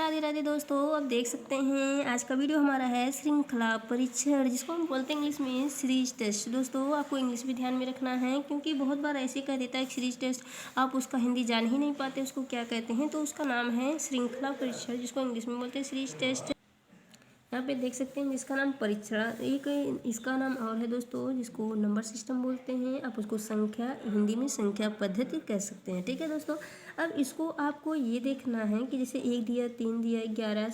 राधे राधे दोस्तों। अब देख सकते हैं आज का वीडियो हमारा है श्रृंखला परीक्षण, जिसको हम बोलते हैं इंग्लिश में सीरीज टेस्ट। दोस्तों आपको इंग्लिश भी ध्यान में रखना है, क्योंकि बहुत बार ऐसे कह देता है सीरीज टेस्ट, आप उसका हिंदी जान ही नहीं पाते उसको क्या कहते हैं। तो उसका नाम है श्रृंखला परीक्षण, जिसको इंग्लिश में बोलते हैं सीरीज टेस्ट। यहाँ पे देख सकते हैं जिसका नाम परीक्षा, एक इसका नाम और है दोस्तों, जिसको नंबर सिस्टम बोलते हैं। आप उसको संख्या, हिंदी में संख्या पद्धति कह सकते हैं। ठीक है दोस्तों, अब इसको आपको ये देखना है कि जैसे 1 दिया, 3 दिया, 11,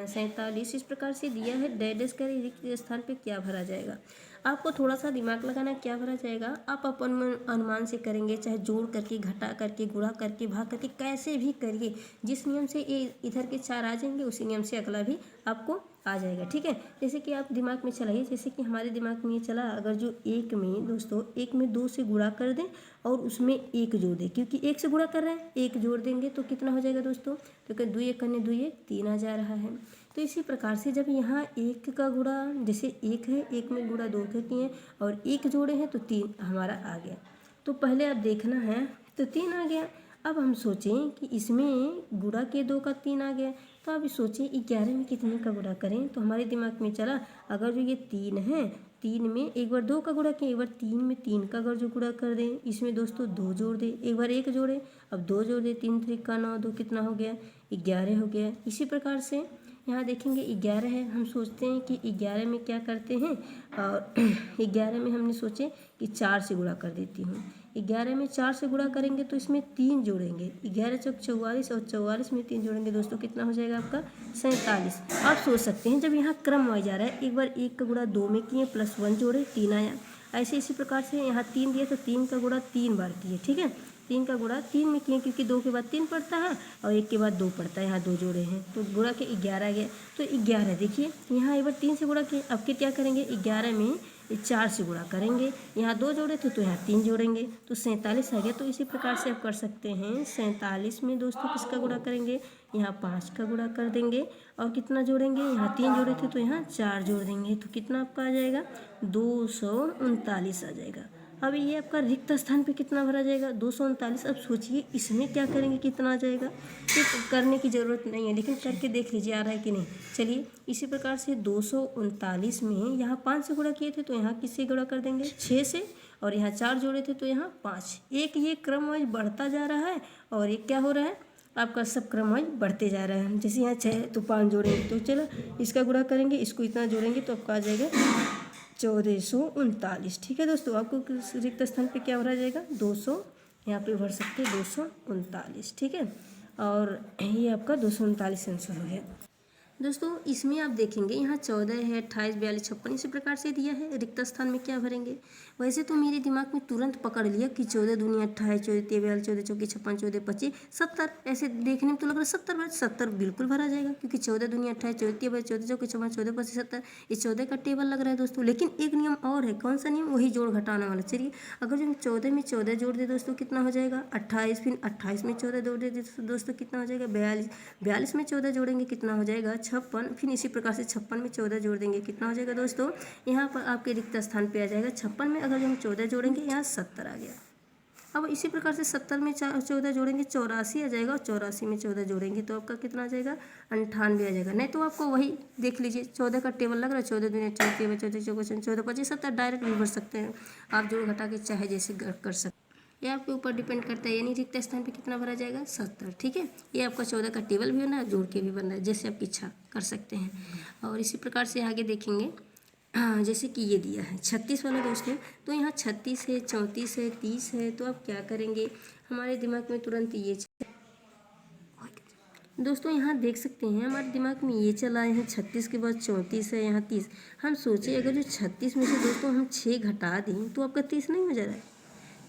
47 इस प्रकार से दिया है। डैश कर रिक्त स्थान पे क्या भरा जाएगा, आपको थोड़ा सा दिमाग लगाना। क्या भरा जाएगा आप अपन अनुमान से करेंगे, चाहे जोड़ करके, घटा करके, गुणा करके, भाग करके, कैसे भी करिए। जिस नियम से ये इधर के 4 आ जाएंगे, उसी नियम से अगला भी आपको आ जाएगा। ठीक है, जैसे कि आप दिमाग में चलाइए। जैसे कि हमारे दिमाग में ये चला, अगर जो 1 में दोस्तों 1 में 2 से गुणा कर दें और उसमें 1 जोड़ दें, क्योंकि 1 से गुणा कर रहे हैं, 1 जोड़ देंगे तो कितना हो जाएगा दोस्तों। तो क्या 2 1 करने 2 1 3 आ जा रहा है। तो इसी प्रकार से जब यहाँ 1 का गुणा, जैसे 1 है, 1 में गुणा 2 के किए और 1 जोड़े हैं तो 3 हमारा आ गया। तो पहले अब देखना है, तो 3 आ गया। अब हम सोचें कि इसमें गुणा के 2 का 3 आ गया, तो आप सोचिए 11 में कितने का गुणा करें। तो हमारे दिमाग में चला, अगर जो ये 3 है, 3 में एक बार 2 का गुणा किया, एक बार 3 में 3 का अगर जो गुणा कर दें, इसमें दोस्तों 2 जोड़ दें, एक बार 1 जोड़े, अब 2 जोड़ दें, 3 3 का 9, 2 कितना हो गया, 11 हो गया। इसी प्रकार से यहाँ देखेंगे 11 है, हम सोचते हैं कि 11 में क्या करते हैं, और 11 में हमने सोचे कि 4 से गुणा कर देती हूँ। 11 में 4 से गुणा करेंगे तो इसमें 3 जोड़ेंगे, 11 चौक 44 और 44 में 3 जोड़ेंगे दोस्तों, कितना हो जाएगा आपका 47। आप सोच सकते हैं जब यहाँ क्रम वाइज जा रहा है, एक बार 1 का गुणा 2 में किए, प्लस 1 जोड़े, 3 आया। ऐसे इसी प्रकार से यहाँ 3 दिया तो 3 का गुणा 3 बार किए। ठीक है, 3 का गुणा 3 में किए, क्योंकि 2 के बाद 3 पड़ता है और 1 के बाद 2 पड़ता है, यहाँ 2 जोड़े हैं तो गुणा के 11 आ गया। तो 11 देखिए, यहाँ एक बार 3 से गुणा किए, अब क्या करेंगे, 11 में 4 से गुणा करेंगे, यहाँ 2 जोड़े थे तो यहाँ 3 जोड़ेंगे, तो 47 आ गया। तो इसी प्रकार से आप कर सकते हैं, 47 में दोस्तों किसका गुणा करेंगे, यहाँ 5 का गुणा कर देंगे और कितना जोड़ेंगे, यहाँ 3 जोड़े थे तो यहाँ 4 जोड़ देंगे, तो कितना आपका आ जाएगा, 239 आ जाएगा। अब ये आपका रिक्त स्थान पे कितना भरा जाएगा, 239। अब सोचिए इसमें क्या करेंगे, कितना आ जाएगा। ये करने की ज़रूरत नहीं है, लेकिन करके देख लीजिए आ रहा है कि नहीं। चलिए इसी प्रकार से 239 में यहाँ 5 से गुणा किए थे तो यहाँ किससे गुणा कर देंगे, 6 से, और यहाँ 4 जोड़े थे तो यहाँ 5। एक ये क्रम वाइज बढ़ता जा रहा है और एक क्या हो रहा है, आपका सब क्रम वाइज बढ़ते जा रहा है। जैसे यहाँ 6 तो 5 जोड़ेंगे, तो चलो इसका गुणा करेंगे, इसको इतना जोड़ेंगे तो आपका आ जाएगा 1439। ठीक है दोस्तों, आपको रिक्त स्थान पे क्या भरा जाएगा, 200, यहाँ पे भर सकते हैं 239। ठीक है, और ये आपका 239 आंसर हो गया। दोस्तों इसमें आप देखेंगे यहाँ 14 है, 28, 42, 56 इसी प्रकार से दिया है। रिक्त स्थान में क्या भरेंगे, वैसे तो मेरे दिमाग में तुरंत पकड़ लिया कि 14 दूनी 28, 14 13 42, 14 चौकी 56, 14 25 70। ऐसे देखने में तो लग रहा है 70 70 बिल्कुल भरा जाएगा, क्योंकि 14 दूनी 28, 14 13 42, 14 चौकी 56, 14 25 70, इस 14 का टेबल लग रहा है दोस्तों। लेकिन एक नियम और है, कौन सा नियम, वही जोड़ घटाने वाला। चलिए अगर जो हम 14 में 14 जोड़ दे दोस्तों, कितना हो जाएगा 28, फिर 28 में 14 जोड़ दे दोस्तों, कितना हो जाएगा 42, 42 में 14 जोड़ेंगे कितना हो जाएगा 56, फिर इसी प्रकार से 56 में 14 जोड़ देंगे, कितना हो जाएगा दोस्तों, यहाँ पर आपके रिक्त स्थान पे आ जाएगा 56 में अगर हम 14 जोड़ेंगे, यहाँ 70 आ गया। अब इसी प्रकार से 70 में 14 जोड़ेंगे 84 आ जाएगा, और 84 में 14 जोड़ेंगे तो आपका कितना आ जाएगा 98 आ जाएगा। नहीं तो आपको वही देख लीजिए, 14 का टेबल लग रहा है, 14 दूनी 14, 14 चौको 14 25 70, डायरेक्ट भी भर सकते हैं आप, जोड़ घटा के चाहे जैसे कर सकते हैं। ये आपके ऊपर डिपेंड करता है, यानी रिक्त स्थान पे कितना भरा जाएगा 70। ठीक है, ये आपका 14 का टेबल भी बना है, जोड़ के भी बन रहा है, जैसे आपकी इच्छा कर सकते हैं। और इसी प्रकार से आगे देखेंगे, जैसे कि ये दिया है 36 वाला दोस्तों, तो यहाँ 36 है, 34 है, 30 है, तो आप क्या करेंगे, हमारे दिमाग में तुरंत ये दोस्तों, यहाँ देख सकते हैं हमारे दिमाग में ये चला है, 36 के बाद 34 है, यहाँ 30। हम सोचे अगर जो 36 में से दोस्तों हम 6 घटा दें तो आपका 30 नहीं हो जा रहा है,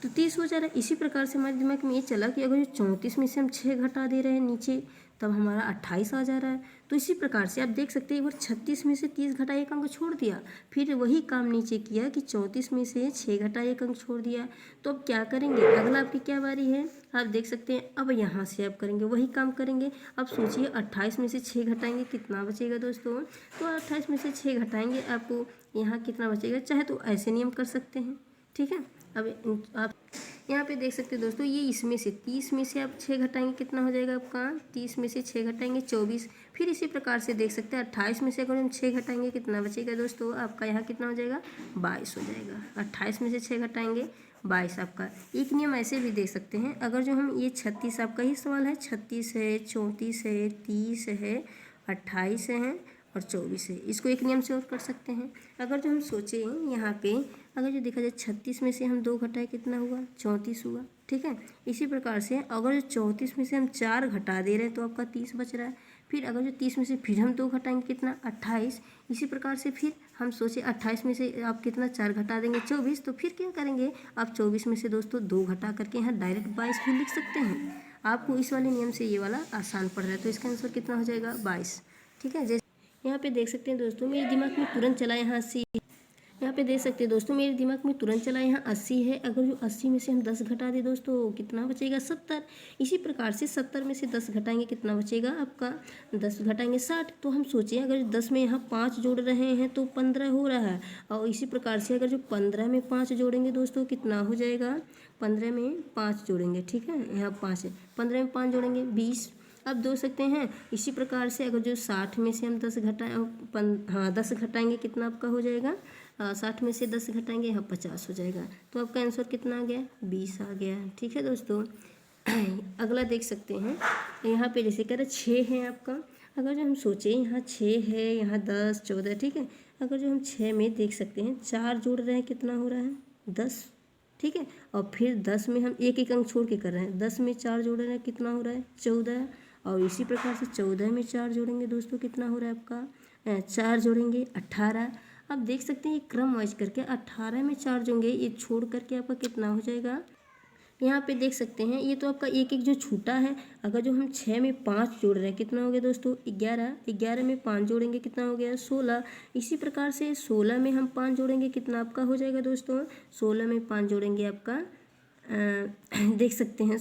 तो 30 हो जा रहा है। इसी प्रकार से हमारे दिमाग में ये चला कि अगर जो 34 में से हम 6 घटा दे रहे हैं नीचे, तब हमारा 28 आ जा रहा है। तो इसी प्रकार से आप देख सकते हैं, एक बार 36 में से 30 घटा एक अंक छोड़ दिया, फिर वही काम नीचे किया कि 34 में से 6 घटा एक अंक छोड़ दिया। तो अब क्या करेंगे, अगला आपकी क्या बारी है, आप देख सकते हैं। अब यहाँ से आप करेंगे, वही काम करेंगे। अब सोचिए 28 में से 6 घटाएंगे, कितना बचेगा दोस्तों, तो 28 में से 6 घटाएंगे, आपको यहाँ कितना बचेगा, चाहे तो ऐसे नियम कर सकते हैं। ठीक है, अब आप यहाँ पे देख सकते हैं दोस्तों, ये इसमें से 30 में से आप 6 घटाएंगे कितना हो जाएगा आपका, 30 में से 6 घटाएंगे 24। फिर इसी प्रकार से देख सकते हैं 28 में से अगर हम 6 घटाएंगे कितना बचेगा दोस्तों, आपका यहाँ कितना हो जाएगा, 22 हो जाएगा। 28 में से 6 घटाएंगे 22 आपका। एक नियम ऐसे भी देख सकते हैं, अगर जो हम ये 36 आपका ही सवाल है, 36 है, 34 है, 30 है, 28 है और 24 है, इसको एक नियम से और कर सकते हैं। अगर जो हम सोचें यहाँ पे, अगर जो देखा जाए 36 में से हम 2 घटाए कितना हुआ, 34 हुआ, ठीक है। इसी प्रकार से अगर जो 34 में से हम 4 घटा दे रहे हैं तो आपका 30 बच रहा है। फिर अगर जो 30 में से फिर हम 2 घटाएंगे कितना, 28। इसी प्रकार से फिर हम सोचे 28 में से आप कितना 4 घटा देंगे 24, तो फिर क्या करेंगे आप 24 में से दोस्तों 2 घटा करके यहाँ डायरेक्ट 22 भी लिख सकते हैं। आपको इस वाले नियम से ये वाला आसान पड़ रहा है, तो इसका आंसर कितना हो जाएगा, 22, ठीक है। जैसे यहाँ पे देख सकते हैं दोस्तों, मेरे दिमाग में तुरंत चला यहाँ 80, यहाँ पे देख सकते हैं दोस्तों मेरे दिमाग में तुरंत चला यहाँ 80 है। अगर जो 80 में से हम 10 घटा दें दोस्तों कितना बचेगा, 70। इसी प्रकार से 70 में से 10 घटाएंगे कितना बचेगा आपका, 10 घटाएंगे 60। तो हम सोचें अगर 10 में यहाँ 5 जोड़ रहे हैं तो 15 हो रहा है। और इसी प्रकार से अगर जो 15 में 5 जोड़ेंगे दोस्तों कितना हो जाएगा, 15 में 5 जोड़ेंगे, ठीक है, यहाँ 5 है, 15 में 5 जोड़ेंगे 20। अब दो सकते हैं। इसी प्रकार से अगर जो 60 में से हम 10 घटाएंगे कितना आपका हो जाएगा, 60 में से 10 घटाएंगे यहाँ 50 हो जाएगा। तो आपका आंसर कितना आ गया, 20 आ गया, ठीक है दोस्तों। अगला देख सकते हैं, यहाँ पे जैसे कह रहे 6 है आपका। अगर जो हम सोचें यहाँ 6 है, यहाँ 10 14, ठीक है। अगर जो हम 6 में देख सकते हैं 4 जोड़ रहे हैं कितना हो रहा है, 10, ठीक है। और फिर 10 में हम एक एक अंक छोड़ के कर रहे हैं, 10 में 4 जोड़ रहे हैं कितना हो रहा है, 14। और इसी प्रकार से 14 में 4 जोड़ेंगे दोस्तों कितना हो रहा है आपका, 4 जोड़ेंगे 18। आप देख सकते हैं ये क्रम वाइज करके 18 में 4 जोड़ेंगे, ये छोड़ करके आपका कितना हो जाएगा, यहाँ पे देख सकते हैं ये तो आपका एक एक जो छूटा है। अगर जो हम 6 में 5 जोड़ रहे हैं कितना हो गया दोस्तों, 11। 11 में 5 जोड़ेंगे कितना हो गया, 16। इसी प्रकार से 16 में हम 5 जोड़ेंगे कितना आपका हो जाएगा दोस्तों, 16 में 5 जोड़ेंगे आपका देख सकते हैं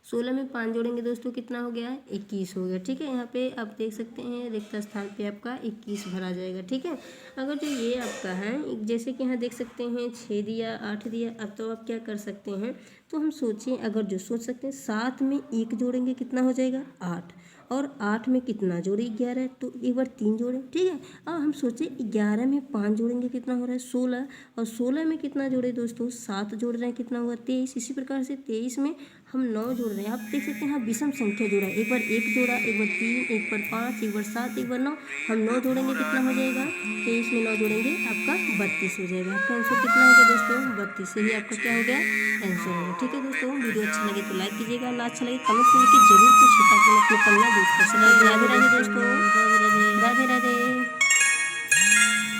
16 में 5 जोड़ेंगे दोस्तों कितना हो गया, 21 हो गया, ठीक है। यहाँ पे आप देख सकते हैं रिक्त स्थान पे आपका 21 भरा जाएगा, ठीक है। अगर जो ये आपका है, जैसे कि यहाँ देख सकते हैं 6 दिया 8 दिया, अब तो आप क्या कर सकते हैं, तो हम सोचें अगर जो सोच सकते हैं 7 में 1 जोड़ेंगे कितना हो जाएगा, 8। और 8 में कितना जोड़े, 11, तो एक बार 3 जोड़े, ठीक है। अब हम सोचे 11 में 5 जोड़ेंगे कितना हो रहा है, 16। और 16 में कितना जोड़े दोस्तों, 7 जोड़ रहे हैं कितना हुआ, 23। इसी प्रकार से 23 में हम 9 जोड़ रहे हैं। आप देख सकते हैं यहाँ विषम संख्या जोड़ा, एक बार 1 जोड़ा, एक बार 3, एक बार 5, एक बार 7, एक बार 9। हम 9 जोड़ेंगे कितना हो जाएगा, 23 में 9 जोड़ेंगे आपका 32 हो जाएगा। आपका आंसर कितना हो गया दोस्तों, 32 से ही आपका क्या हो गया, आंसर हो गया, ठीक है दोस्तों। वीडियो अच्छा लगे तो लाइक कीजिएगा, ना अच्छा लगे कमेंट करके जरूर पूछिए ताकि मैं अपनी कमियाँ दूर कर सकूँ। राधे राधे दोस्तों।